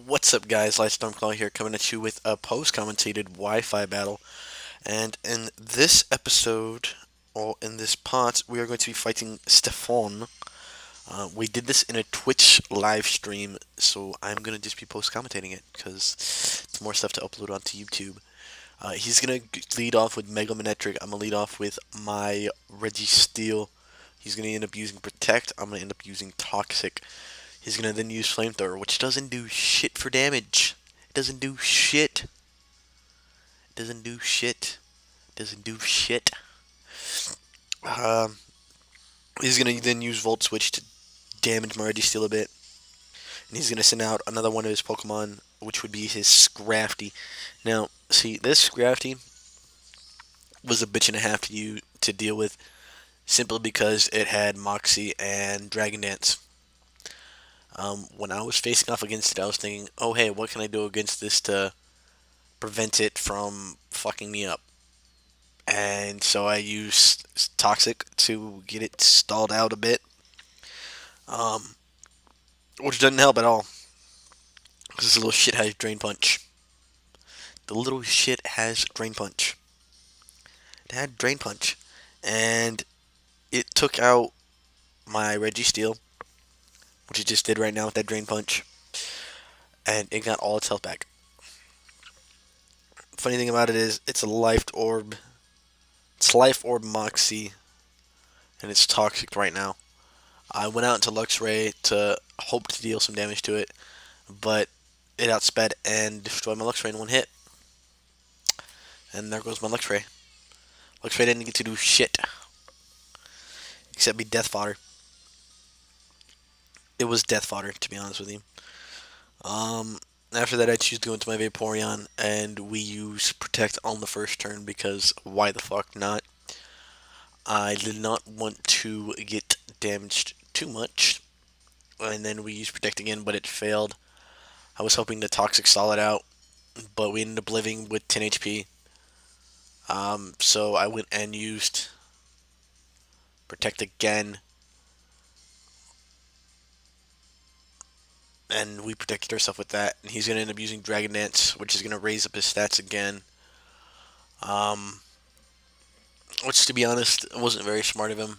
What's up, guys? Lightstormclaw here, coming at you with a post-commentated Wi-Fi battle. And in this episode, or in this part, we are going to be fighting Stefan. We did this in a Twitch live stream, so I'm going to just be post-commentating it, because it's more stuff to upload onto YouTube. He's going to lead off with Mega Manectric. I'm going to lead off with my Registeel. He's going to end up using Protect. I'm going to end up using Toxic. He's gonna then use Flamethrower, which doesn't do shit for damage. It doesn't do shit. It doesn't do shit. It doesn't do shit. Um, he's gonna then use Volt Switch to damage my Registeel a bit. And he's gonna send out another one of his Pokemon, which would be his Scrafty. Now, see, this Scrafty was a bitch and a half to deal with, simply because it had Moxie and Dragon Dance. When I was facing off against it, I was thinking, oh hey, what can I do against this to prevent it from fucking me up? And so I used Toxic to get it stalled out a bit, um, which doesn't help at all, because this little shit has Drain Punch. The little shit has Drain Punch. It had Drain Punch, and it took out my Registeel, which it just did right now with that Drain Punch, and it got all its health back. Funny thing about it is, it's a Life Orb. It's Life Orb Moxie, and it's Toxic right now. I went out into Luxray to hope to deal some damage to it, but it outsped and destroyed my Luxray in one hit. And there goes my Luxray. Luxray didn't get to do shit, except be death fodder. It was death fodder, to be honest with you. After that, I choose to go into my Vaporeon, and we use Protect on the first turn, because why the fuck not? I did not want to get damaged too much, and then we used Protect again, but it failed. I was hoping to Toxic Solid out, but we ended up living with 10 HP. So I went and used Protect again, and we protected ourselves with that. And he's going to end up using Dragon Dance, which is going to raise up his stats again. Um, which, to be honest, wasn't very smart of him.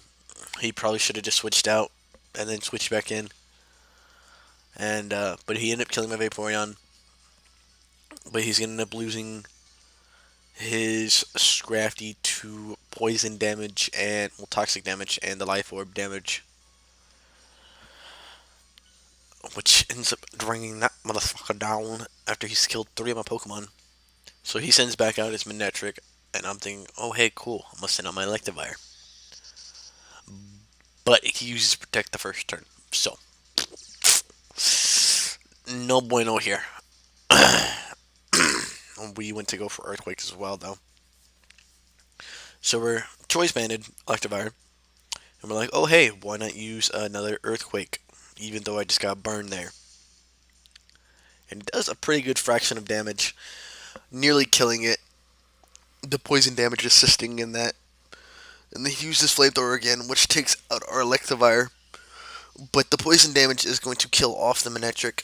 He probably should have just switched out and then switched back in. And but he ended up killing my Vaporeon. But he's going to end up losing his Scrafty to poison damage and toxic damage and the life orb damage, which ends up bringing that motherfucker down after he's killed 3 of my Pokemon. So he sends back out his Manectric, and I'm thinking, oh hey, cool, I'm gonna send out my Electivire. But he uses Protect the first turn, so no bueno here. We went to go for Earthquake as well, though. So we're choice banded Electivire, and we're like, oh hey, why not use another Earthquake, even though I just got burned there. And it does a pretty good fraction of damage, nearly killing it. The poison damage assisting in that. And then he uses Flamethrower again, which takes out our Electivire. But the poison damage is going to kill off the Manectric.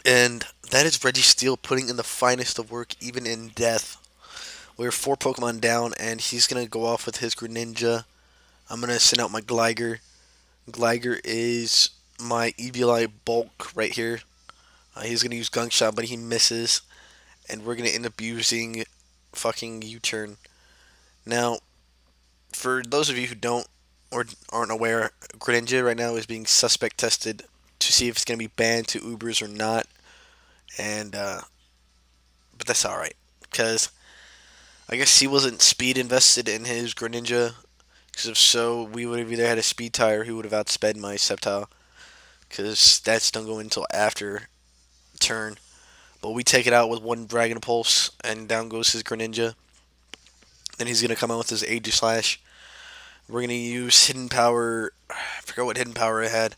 And that is Registeel putting in the finest of work, even in death. We're 4 Pokemon down, and he's going to go off with his Greninja. I'm going to send out my Gligar. Gligar is my Eviolite bulk right here. He's going to use Gunk Shot, but he misses. And we're going to end up using fucking U-Turn. Now, for those of you who don't or aren't aware, Greninja right now is being suspect tested to see if it's going to be banned to Ubers or not. And, but that's alright. Because I guess he wasn't speed invested in his Greninja. Because if so, we would have either had a speed tire who would have outsped my Sceptile. Because stats don't go until after turn. But we take it out with one Dragon Pulse, and down goes his Greninja. Then he's going to come out with his Aegislash. We're going to use Hidden Power. I forgot what Hidden Power I had.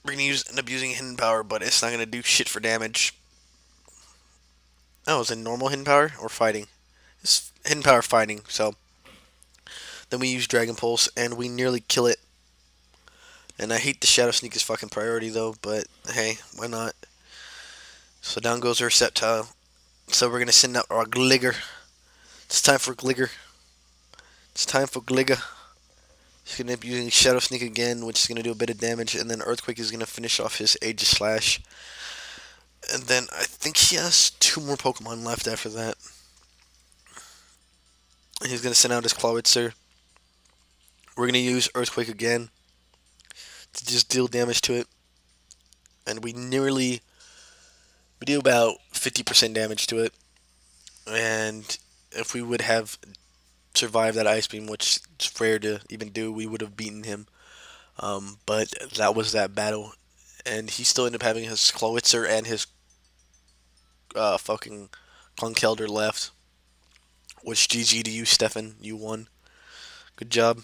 We're going to end up using Hidden Power, but it's not going to do shit for damage. Oh, is it normal Hidden Power or fighting? It's Hidden Power fighting, so. Then we use Dragon Pulse, and we nearly kill it. And I hate the Shadow Sneak is fucking priority though, but hey, why not? So down goes our Sceptile. So we're gonna send out our Gligger. It's time for Gligger. It's time for Gligger. He's gonna be using Shadow Sneak again, which is gonna do a bit of damage, and then Earthquake is gonna finish off his Aegis Slash. And then I think he has two more Pokemon left after that. He's gonna send out his Clawitzer. We're gonna use Earthquake again to just deal damage to it, and we do about 50% damage to it. And if we would have survived that Ice Beam, which is rare to even do, we would have beaten him. But that was that battle, and he still ended up having his Clawitzer and his fucking Conkeldurr left. Which GG to you, Stefan. You won. Good job.